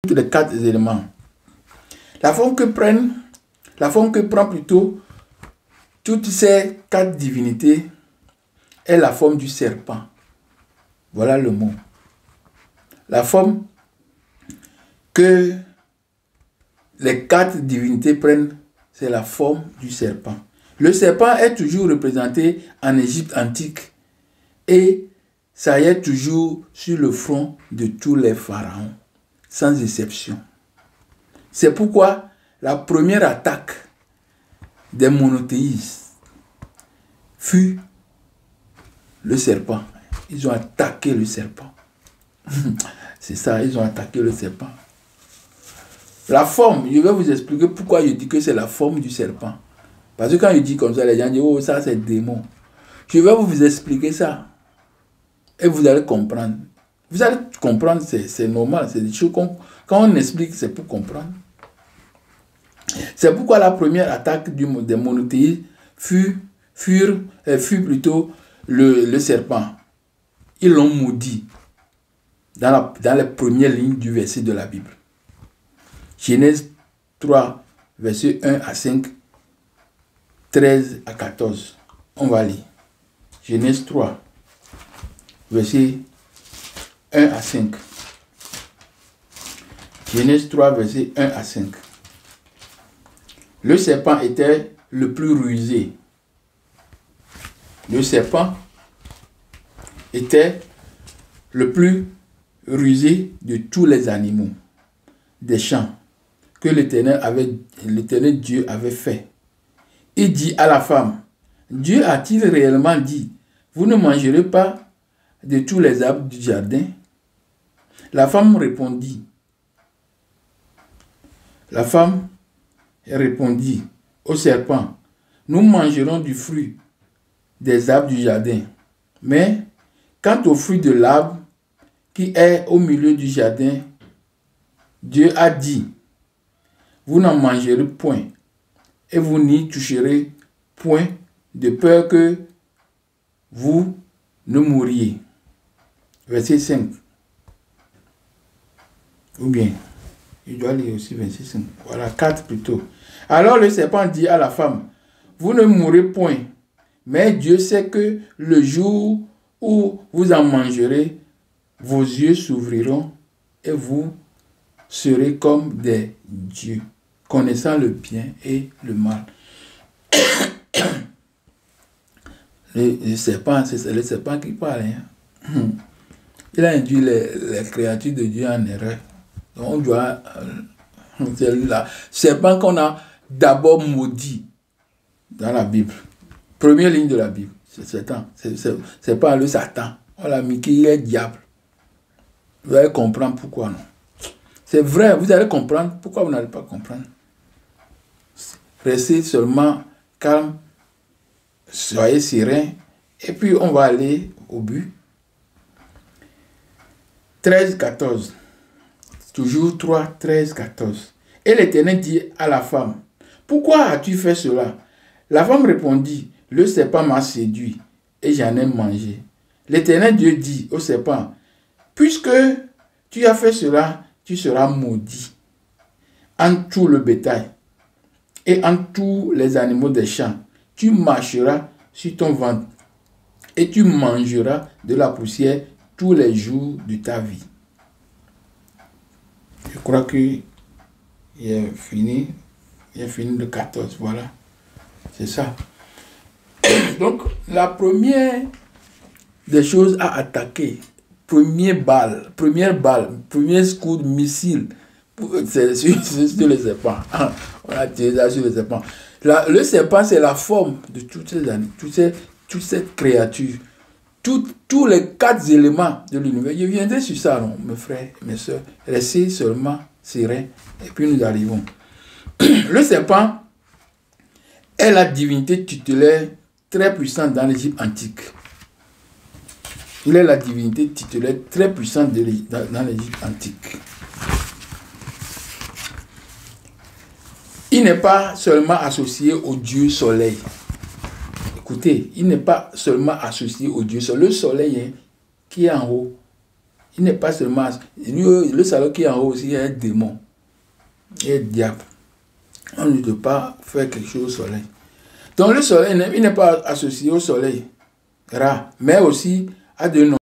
les 4 éléments. La forme que prend plutôt toutes ces 4 divinités est la forme du serpent. Voilà le mot. La forme que les 4 divinités prennent, c'est la forme du serpent. Le serpent est toujours représenté en Égypte antique et ça y est toujours sur le front de tous les pharaons, sans exception. C'est pourquoi la première attaque des monothéistes fut le serpent. Ils ont attaqué le serpent. C'est ça, ils ont attaqué le serpent. La forme, je vais vous expliquer pourquoi je dis que c'est la forme du serpent. Parce que quand je dis comme ça, les gens disent, oh, ça c'est démon. Je vais vous expliquer ça. Et vous allez comprendre. Vous allez comprendre, c'est normal. C'est des choses quand on explique, c'est pour comprendre. C'est pourquoi la première attaque des monothéistes fut plutôt le serpent. Ils l'ont maudit dans les premières lignes du verset de la Bible. Genèse 3, verset 1 à 5, 13 à 14. On va lire. Genèse 3, verset 1 à 5. Genèse 3, verset 1 à 5. Le serpent était le plus rusé. Le serpent était le plus rusé de tous les animaux des champs que l'Éternel Dieu avait fait. Il dit à la femme, Dieu a-t-il réellement dit, vous ne mangerez pas de tous les arbres du jardin? La femme répondit au serpent, nous mangerons du fruit des arbres du jardin. Mais quant au fruit de l'arbre qui est au milieu du jardin, Dieu a dit, vous n'en mangerez point, et vous n'y toucherez point, de peur que vous ne mouriez. Verset 5. Ou bien, il doit lire aussi verset 5. Voilà, 4 plutôt. Alors le serpent dit à la femme, vous ne mourrez point, mais Dieu sait que le jour où vous en mangerez, vos yeux s'ouvriront et vous serez comme des dieux, connaissant le bien et le mal. Le serpent, c'est le serpent qui parle. Hein? Il a induit les créatures de Dieu en erreur. Donc on doit... c'est le serpent qu'on a d'abord maudit dans la Bible. Première ligne de la Bible. C'est Satan. C'est pas le Satan. On l'a mis qu'il est diable. Vous allez comprendre pourquoi non. C'est vrai, vous allez comprendre pourquoi vous n'allez pas comprendre. Restez seulement calme, soyez serein, et puis on va aller au but. 13, 14. Toujours 3, 13, 14. Et l'Éternel dit à la femme, pourquoi as-tu fait cela? La femme répondit, le serpent m'a séduit et j'en ai mangé. L'Éternel Dieu dit au serpent, puisque tu as fait cela, tu seras maudit en tout le bétail et en tous les animaux des champs. Tu marcheras sur ton ventre et tu mangeras de la poussière tous les jours de ta vie. Je crois qu'il est fini. Il est fini le 14, voilà. C'est ça. Donc, la première des choses à attaquer, première balle, premier scout missile, c'est sur le serpent. On a tiré ça sur le serpent. Le serpent, c'est la forme de toutes ces créatures. Tous les 4 éléments de l'univers. Je viendrai sur ça, non, mes frères, mes soeurs. Restez seulement sereins et puis nous arrivons. Le serpent est la divinité tutélaire très puissante dans l'Égypte antique. Il est la divinité titulaire très puissante dans l'Égypte antique. Il n'est pas seulement associé au dieu soleil. Écoutez, il n'est pas seulement associé au dieu soleil. Le soleil qui est en haut, Il n'est pas seulement... Le salaud qui est en haut aussi est un démon. Il est diable. On ne peut pas faire quelque chose au soleil. Donc le soleil, il n'est pas associé au soleil. Ra, mais aussi à de noms.